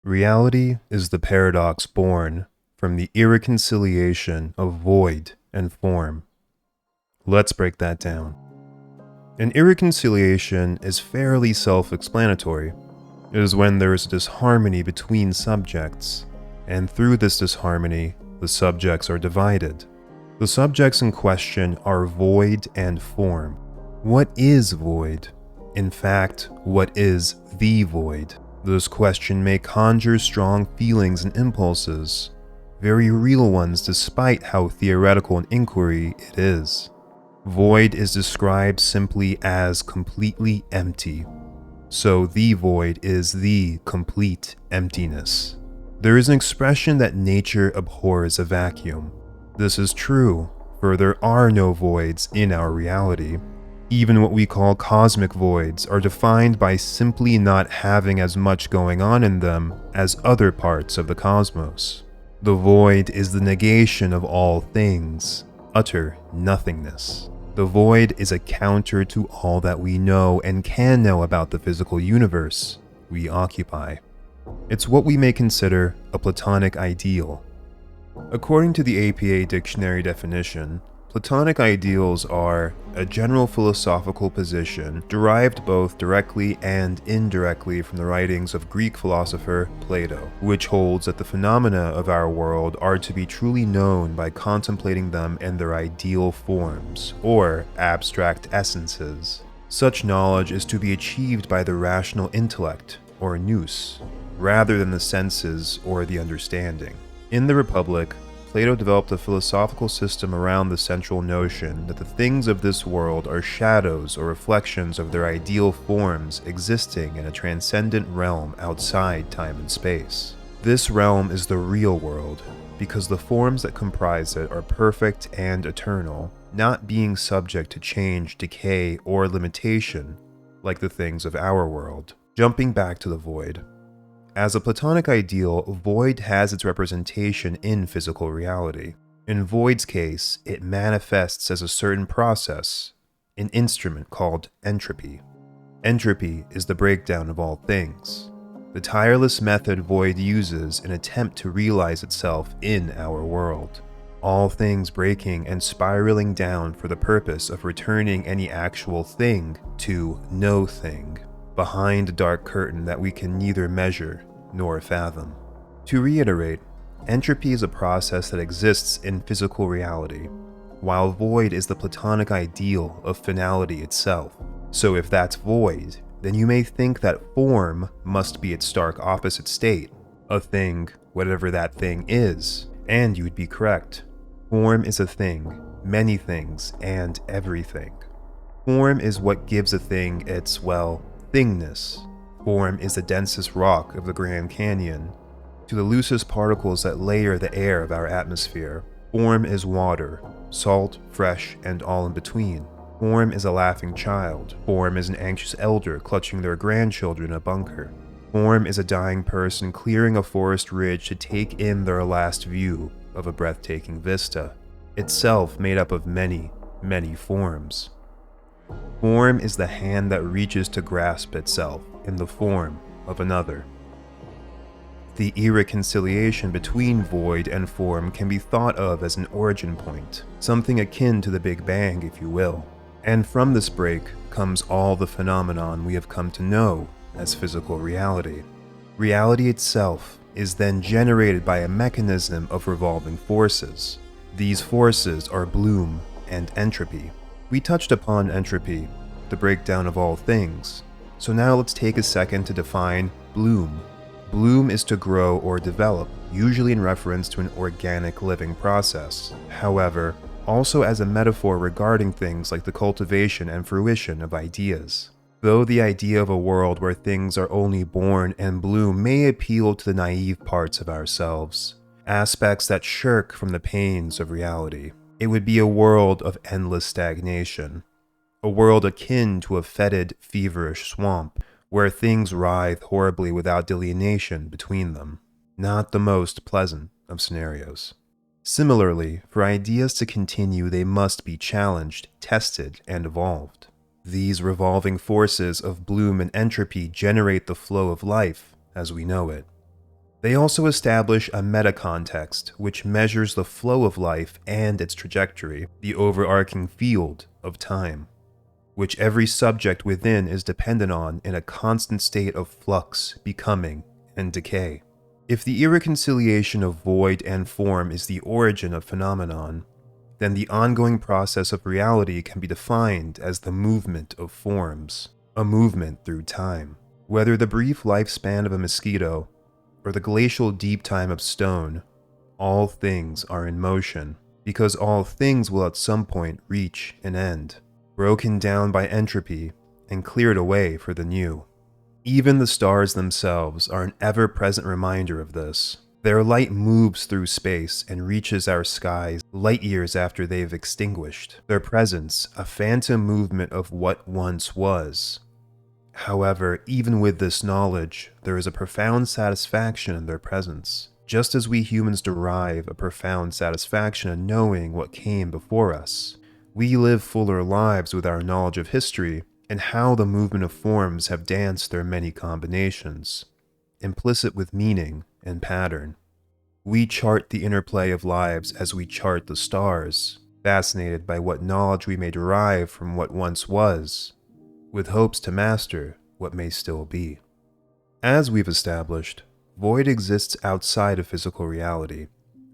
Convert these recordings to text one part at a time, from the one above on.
Reality is the paradox born from the irreconciliation of void and form. Let's break that down. An irreconciliation is fairly self-explanatory. It is when there is a disharmony between subjects, and through this disharmony, the subjects are divided. The subjects in question are void and form. What is void? In fact, what is the void? This question may conjure strong feelings and impulses, very real ones despite how theoretical an inquiry it is. Void is described simply as completely empty, so the void is the complete emptiness. There is an expression that nature abhors a vacuum. This is true, for there are no voids in our reality. Even what we call cosmic voids are defined by simply not having as much going on in them as other parts of the cosmos. The void is the negation of all things, utter nothingness. The void is a counter to all that we know and can know about the physical universe we occupy. It's what we may consider a Platonic ideal. According to the APA dictionary definition, Platonic ideals are a general philosophical position derived both directly and indirectly from the writings of Greek philosopher Plato, which holds that the phenomena of our world are to be truly known by contemplating them in their ideal forms, or abstract essences. Such knowledge is to be achieved by the rational intellect, or nous, rather than the senses or the understanding. In the Republic, Plato developed a philosophical system around the central notion that the things of this world are shadows or reflections of their ideal forms existing in a transcendent realm outside time and space. This realm is the real world, because the forms that comprise it are perfect and eternal, not being subject to change, decay, or limitation, like the things of our world. Jumping back to the void. As a Platonic ideal, void has its representation in physical reality. In void's case, it manifests as a certain process, an instrument called entropy. Entropy is the breakdown of all things, the tireless method void uses in an attempt to realize itself in our world. All things breaking and spiraling down for the purpose of returning any actual thing to no thing, behind a dark curtain that we can neither measure nor fathom. To reiterate, entropy is a process that exists in physical reality, while void is the Platonic ideal of finality itself. So if that's void, then you may think that form must be its stark opposite state, a thing, whatever that thing is, and you would be correct. Form is a thing, many things, and everything. Form is what gives a thing its, well, thingness. Form is the densest rock of the Grand Canyon, to the loosest particles that layer the air of our atmosphere. Form is water, salt, fresh, and all in between. Form is a laughing child. Form is an anxious elder clutching their grandchildren in a bunker. Form is a dying person clearing a forest ridge to take in their last view of a breathtaking vista, itself made up of many, many forms. Form is the hand that reaches to grasp itself in the form of another. The irreconciliation between void and form can be thought of as an origin point, something akin to the Big Bang, if you will. And from this break comes all the phenomenon we have come to know as physical reality. Reality itself is then generated by a mechanism of revolving forces. These forces are bloom and entropy. We touched upon entropy, the breakdown of all things, so now let's take a second to define bloom. Bloom is to grow or develop, usually in reference to an organic living process. However, also as a metaphor regarding things like the cultivation and fruition of ideas. Though the idea of a world where things are only born and bloom may appeal to the naive parts of ourselves, aspects that shirk from the pains of reality, it would be a world of endless stagnation, a world akin to a fetid, feverish swamp, where things writhe horribly without delineation between them. Not the most pleasant of scenarios. Similarly, for ideas to continue, they must be challenged, tested, and evolved. These revolving forces of bloom and entropy generate the flow of life as we know it. They also establish a meta-context, which measures the flow of life and its trajectory, the overarching field of time, which every subject within is dependent on in a constant state of flux, becoming, and decay. If the irreconciliation of void and form is the origin of phenomenon, then the ongoing process of reality can be defined as the movement of forms, a movement through time. Whether the brief lifespan of a mosquito or the glacial deep time of stone, all things are in motion, because all things will at some point reach an end, broken down by entropy and cleared away for the new. Even the stars themselves are an ever-present reminder of this. Their light moves through space and reaches our skies light years after they've extinguished, their presence a phantom movement of what once was. However, even with this knowledge, there is a profound satisfaction in their presence, just as we humans derive a profound satisfaction in knowing what came before us. We live fuller lives with our knowledge of history and how the movement of forms have danced their many combinations, implicit with meaning and pattern. We chart the interplay of lives as we chart the stars, fascinated by what knowledge we may derive from what once was, with hopes to master what may still be. As we've established, void exists outside of physical reality,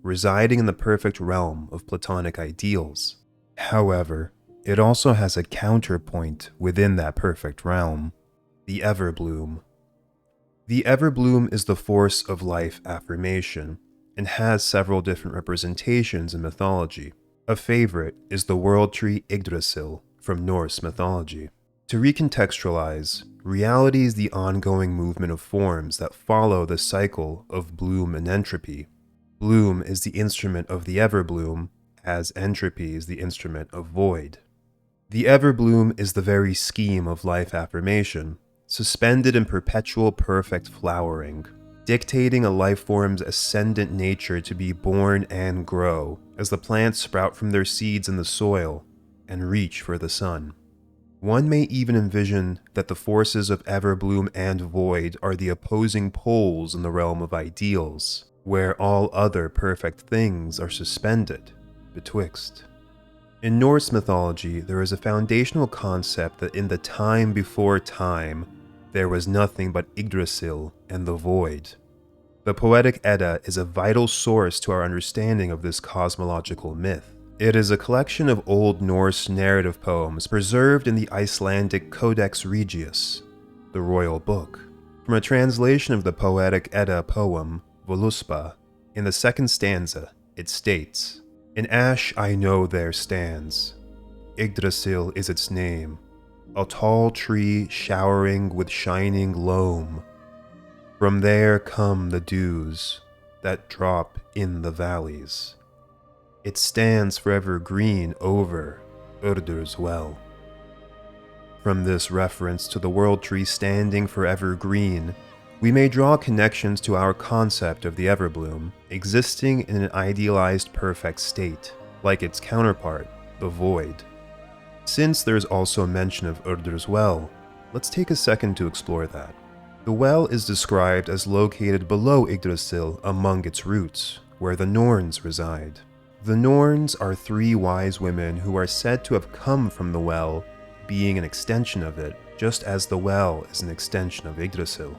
residing in the perfect realm of Platonic ideals. However, it also has a counterpoint within that perfect realm, the Everbloom. The Everbloom is the force of life affirmation, and has several different representations in mythology. A favorite is the world tree Yggdrassil from Norse mythology. To recontextualize, reality is the ongoing movement of forms that follow the cycle of bloom and entropy. Bloom is the instrument of the Everbloom, as entropy is the instrument of void. The Everbloom is the very scheme of life affirmation, suspended in perpetual perfect flowering, dictating a life form's ascendant nature to be born and grow as the plants sprout from their seeds in the soil and reach for the sun. One may even envision that the forces of Everbloom and void are the opposing poles in the realm of ideals, where all other perfect things are suspended betwixt. In Norse mythology, there is a foundational concept that in the time before time, there was nothing but Yggdrasil and the void. The Poetic Edda is a vital source to our understanding of this cosmological myth. It is a collection of Old Norse narrative poems preserved in the Icelandic Codex Regius, the royal book. From a translation of the Poetic Edda poem, Voluspa, in the second stanza, it states, "In ash I know there stands. Yggdrasil is its name, a tall tree showering with shining loam. From there come the dews that drop in the valleys. It stands forever green over Urdr's well." From this reference to the world tree standing forever green, we may draw connections to our concept of the Everbloom, existing in an idealized perfect state, like its counterpart, the void. Since there is also mention of Urdr's well, let's take a second to explore that. The well is described as located below Yggdrasil among its roots, where the Norns reside. The Norns are three wise women who are said to have come from the well, being an extension of it, just as the well is an extension of Yggdrasil.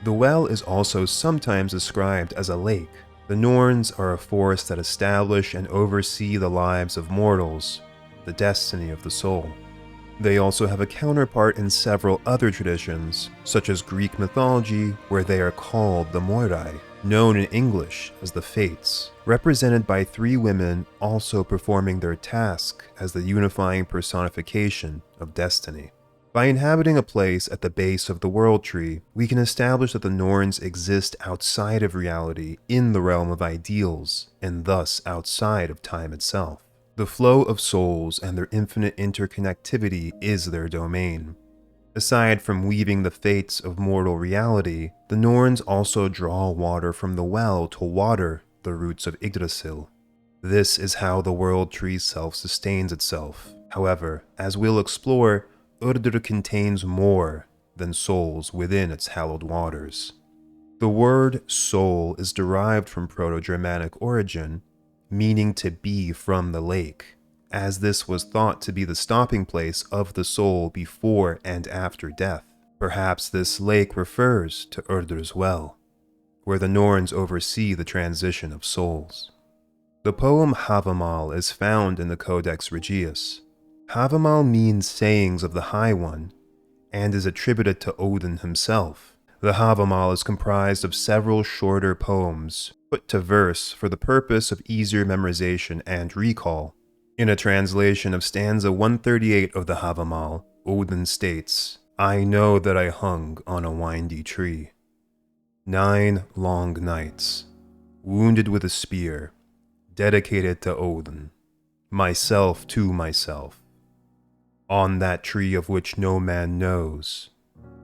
The well is also sometimes described as a lake. The Norns are a force that establish and oversee the lives of mortals, the destiny of the soul. They also have a counterpart in several other traditions, such as Greek mythology, where they are called the Moirai, known in English as the Fates, represented by three women also performing their task as the unifying personification of destiny. By inhabiting a place at the base of the world tree, we can establish that the Norns exist outside of reality in the realm of ideals, and thus outside of time itself. The flow of souls and their infinite interconnectivity is their domain. Aside from weaving the fates of mortal reality, the Norns also draw water from the well to water the roots of Yggdrasil. This is how the world tree self-sustains itself. However, as we'll explore, Urdr contains more than souls within its hallowed waters. The word soul is derived from Proto-Germanic origin, meaning to be from the lake, as this was thought to be the stopping place of the soul before and after death. Perhaps this lake refers to Urdr's well, where the Norns oversee the transition of souls. The poem Havamal is found in the Codex Regius. Havamal means sayings of the High One, and is attributed to Odin himself. The Havamal is comprised of several shorter poems, put to verse for the purpose of easier memorization and recall. In a translation of stanza 138 of the Havamal, Odin states, "I know that I hung on a windy tree. 9 long nights, wounded with a spear, dedicated to Odin, myself to myself, on that tree of which no man knows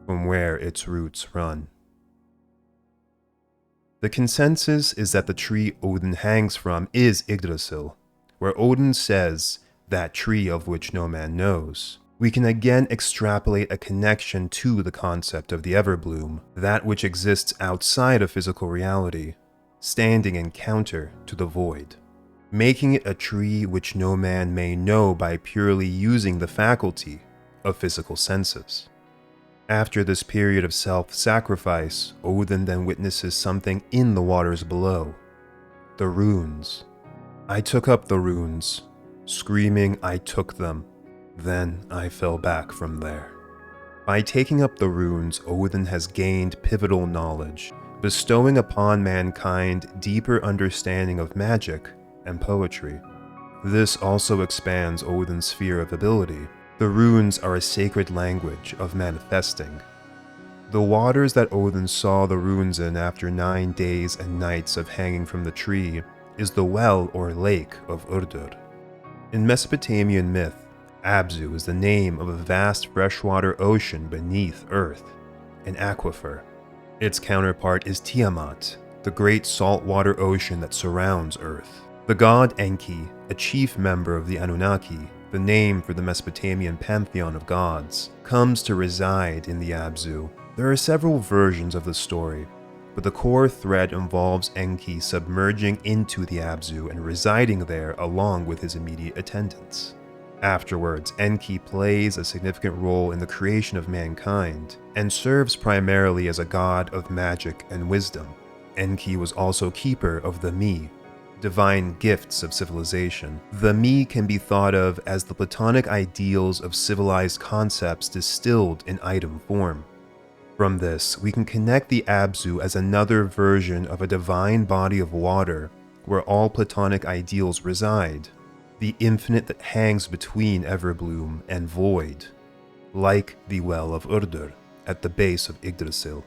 from where its roots run." The consensus is that the tree Odin hangs from is Yggdrasil, where Odin says, "that tree of which no man knows." We can again extrapolate a connection to the concept of the Everbloom, that which exists outside of physical reality, standing in counter to the void, making it a tree which no man may know by purely using the faculty of physical senses. After this period of self-sacrifice, Odin then witnesses something in the waters below. The runes. "I took up the runes. Screaming, I took them. Then I fell back from there." By taking up the runes, Odin has gained pivotal knowledge, bestowing upon mankind deeper understanding of magic and poetry. This also expands Odin's sphere of ability. The runes are a sacred language of manifesting. The waters that Odin saw the runes in after 9 days and nights of hanging from the tree is the well or lake of Urdr. In Mesopotamian myth, Abzu is the name of a vast freshwater ocean beneath Earth, an aquifer. Its counterpart is Tiamat, the great saltwater ocean that surrounds Earth. The god Enki, a chief member of the Anunnaki, the name for the Mesopotamian pantheon of gods, comes to reside in the Abzu. There are several versions of the story, but the core thread involves Enki submerging into the Abzu and residing there along with his immediate attendants. Afterwards, Enki plays a significant role in the creation of mankind and serves primarily as a god of magic and wisdom. Enki was also keeper of the Mi, divine gifts of civilization. The Mi can be thought of as the Platonic ideals of civilized concepts distilled in item form. From this, we can connect the Abzu as another version of a divine body of water where all Platonic ideals reside, the infinite that hangs between Everbloom and void, like the well of Urdr at the base of Yggdrasil.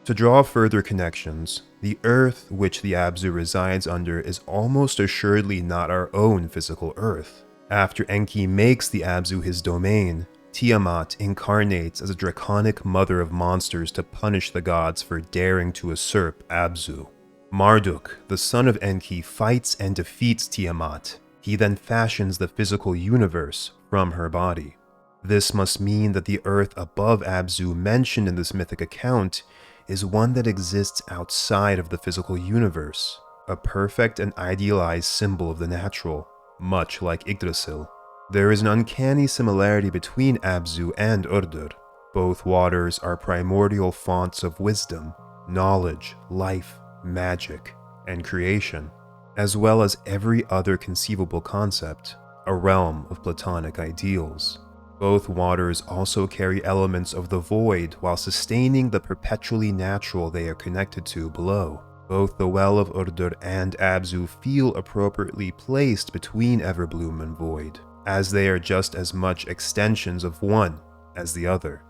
To draw further connections, the earth which the Abzu resides under is almost assuredly not our own physical earth. After Enki makes the Abzu his domain, Tiamat incarnates as a draconic mother of monsters to punish the gods for daring to usurp Abzu. Marduk, the son of Enki, fights and defeats Tiamat. He then fashions the physical universe from her body. This must mean that the earth above Abzu mentioned in this mythic account is one that exists outside of the physical universe, a perfect and idealized symbol of the natural, much like Yggdrasil. There is an uncanny similarity between Abzu and Urdr. Both waters are primordial fonts of wisdom, knowledge, life, magic, and creation, as well as every other conceivable concept, a realm of Platonic ideals. Both waters also carry elements of the void while sustaining the perpetually natural they are connected to below. Both the well of Urdr and Abzu feel appropriately placed between Everbloom and void, as they are just as much extensions of one as the other.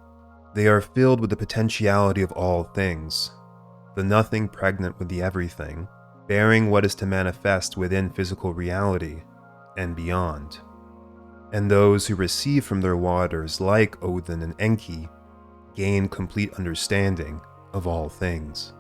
They are filled with the potentiality of all things, the nothing pregnant with the everything, bearing what is to manifest within physical reality and beyond. And those who receive from their waters, like Odin and Enki, gain complete understanding of all things.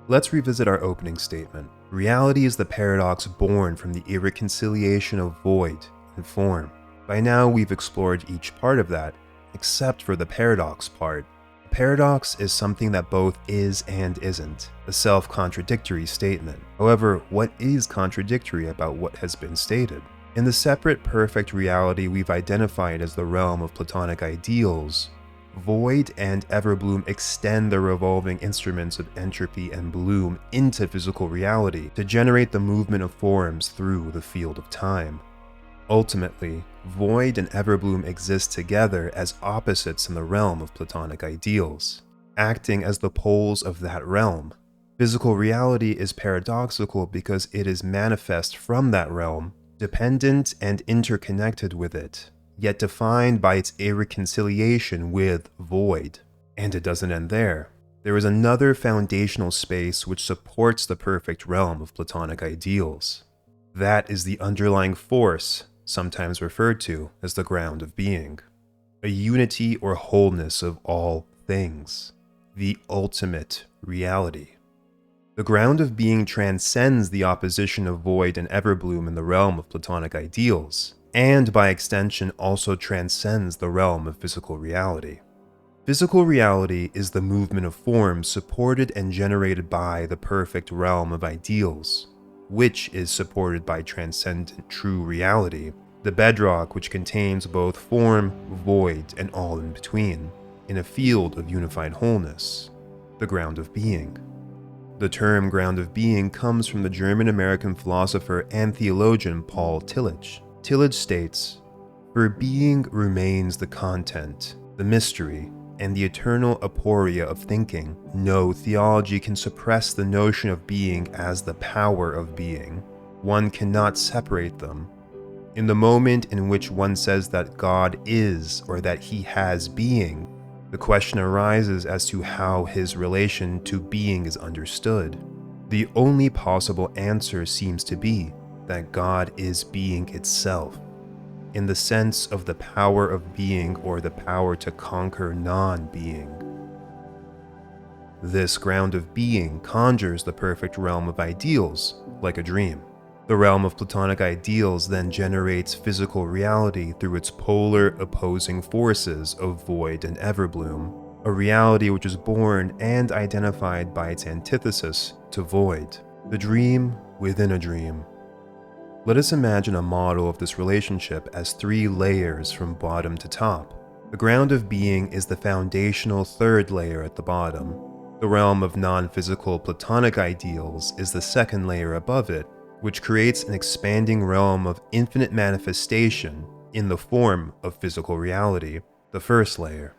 Let's revisit our opening statement. Reality is the paradox born from the irreconciliation of void and form. By now, we've explored each part of that, except for the paradox part. A paradox is something that both is and isn't, a self-contradictory statement. However, what is contradictory about what has been stated? In the separate perfect reality we've identified as the realm of Platonic ideals, void and everbloom extend the revolving instruments of entropy and bloom into physical reality to generate the movement of forms through the field of time. Ultimately, void and everbloom exist together as opposites in the realm of Platonic ideals, acting as the poles of that realm. Physical reality is paradoxical because it is manifest from that realm, dependent and interconnected with it, yet defined by its irreconciliation with void. And it doesn't end there. There is another foundational space which supports the perfect realm of Platonic ideals. That is the underlying force, sometimes referred to as the ground of being, a unity or wholeness of all things, the ultimate reality. The ground of being transcends the opposition of void and everbloom in the realm of Platonic ideals, and by extension also transcends the realm of physical reality. Physical reality is the movement of forms supported and generated by the perfect realm of ideals, which is supported by transcendent true reality, the bedrock which contains both form, void, and all in between, in a field of unified wholeness, the ground of being. The term ground of being comes from the German-American philosopher and theologian Paul Tillich. Tillich states, "For being remains the content, the mystery, and the eternal aporia of thinking. No theology can suppress the notion of being as the power of being. One cannot separate them. In the moment in which one says that God is or that he has being, the question arises as to how his relation to being is understood. The only possible answer seems to be that God is being itself, in the sense of the power of being or the power to conquer non-being. This ground of being conjures the perfect realm of ideals, like a dream. The realm of Platonic ideals then generates physical reality through its polar opposing forces of void and everbloom, a reality which is born and identified by its antithesis to void, the dream within a dream. Let us imagine a model of this relationship as 3 layers from bottom to top. The ground of being is the foundational 3rd layer at the bottom. The realm of non-physical Platonic ideals is the 2nd layer above it, which creates an expanding realm of infinite manifestation in the form of physical reality, the 1st layer.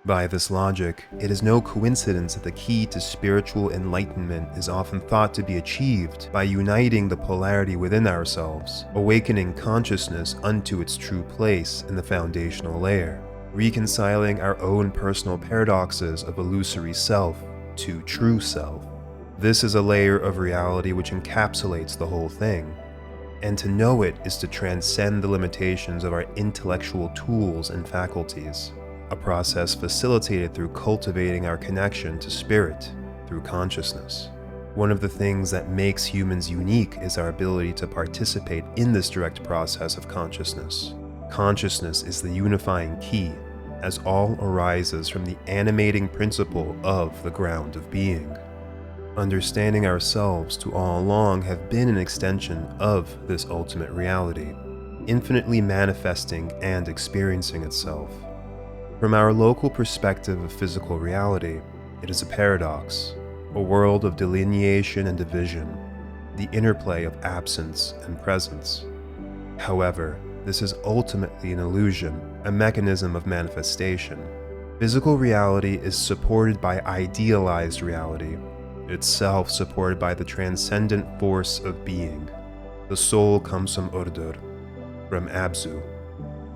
By this logic, it is no coincidence that the key to spiritual enlightenment is often thought to be achieved by uniting the polarity within ourselves, awakening consciousness unto its true place in the foundational layer, reconciling our own personal paradoxes of illusory self to true self. This is a layer of reality which encapsulates the whole thing, and to know it is to transcend the limitations of our intellectual tools and faculties, a process facilitated through cultivating our connection to spirit through consciousness. One of the things that makes humans unique is our ability to participate in this direct process of consciousness. Consciousness is the unifying key, as all arises from the animating principle of the ground of being. Understanding ourselves to all along have been an extension of this ultimate reality, infinitely manifesting and experiencing itself. From our local perspective of physical reality, it is a paradox, a world of delineation and division, the interplay of absence and presence. However, this is ultimately an illusion, a mechanism of manifestation. Physical reality is supported by idealized reality, itself supported by the transcendent force of being. The soul comes from Urdr, from Abzu,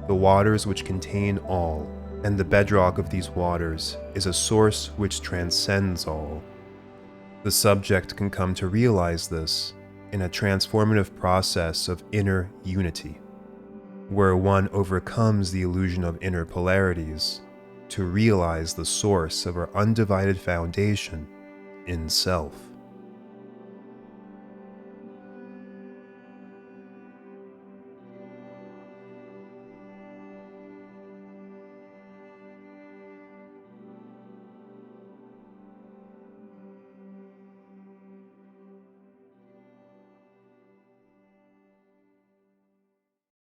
the waters which contain all, and the bedrock of these waters is a source which transcends all. The subject can come to realize this in a transformative process of inner unity, where one overcomes the illusion of inner polarities to realize the source of our undivided foundation in self.